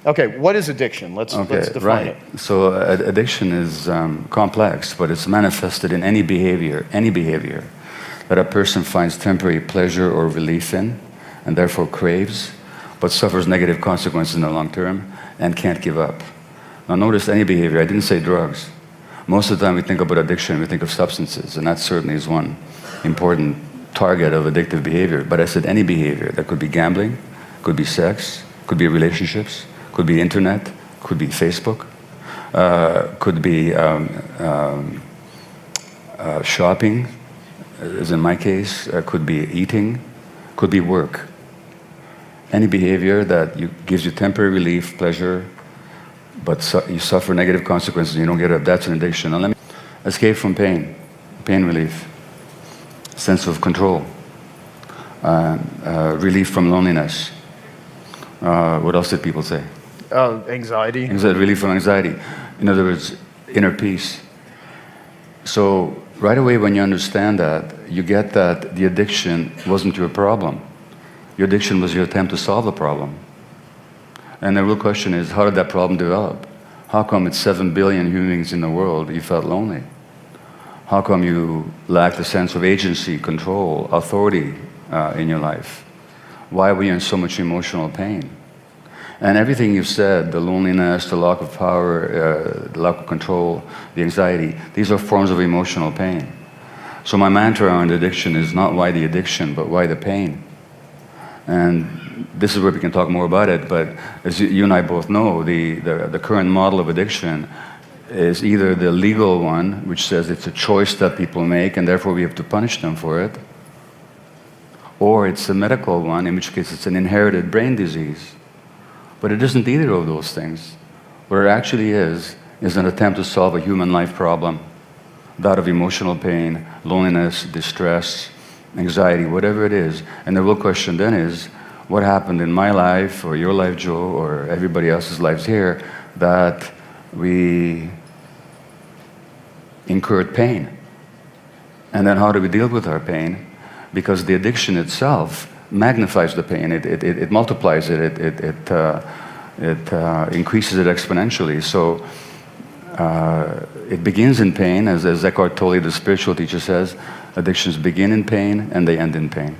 Okay, what is addiction? Let's define it. So addiction is complex, but it's manifested in any behavior that a person finds temporary pleasure or relief in, and therefore craves, but suffers negative consequences in the long term and can't give up. Now notice any behavior. I didn't say drugs. Most of the time we think about addiction, we think of substances, and that certainly is one important target of addictive behavior. But I said any behavior. That could be gambling, could be sex, could be relationships, could be internet, could be Facebook, could be shopping, as in my case, could be eating, could be work. Any behavior that gives you temporary relief, pleasure, but you suffer negative consequences and you don't get up, that's an addiction. Now let me escape from pain, pain relief, sense of control, relief from loneliness. What else did people say? Anxiety. Relief from anxiety. In other words, inner peace. So right away when you understand that, you get that the addiction wasn't your problem. Your addiction was your attempt to solve the problem. And the real question is, how did that problem develop? How come it's 7 billion human beings in the world you felt lonely? How come you lacked a sense of agency, control, authority in your life? Why were you in so much emotional pain? And everything you've said, the loneliness, the lack of power, the lack of control, the anxiety, these are forms of emotional pain. So my mantra on addiction is not why the addiction, but why the pain. And this is where we can talk more about it, but as you and I both know, the current model of addiction is either the legal one, which says it's a choice that people make and therefore we have to punish them for it, or it's the medical one, in which case it's an inherited brain disease. But it isn't either of those things. What it actually is an attempt to solve a human life problem, that of emotional pain, loneliness, distress, anxiety, whatever it is. And the real question then is, what happened in my life, or your life, Joe, or everybody else's lives here, that we incurred pain? And then how do we deal with our pain? Because the addiction itself magnifies the pain, it multiplies it, it increases it exponentially. So it begins in pain, as Eckhart Tolle, the spiritual teacher, says, addictions begin in pain and they end in pain.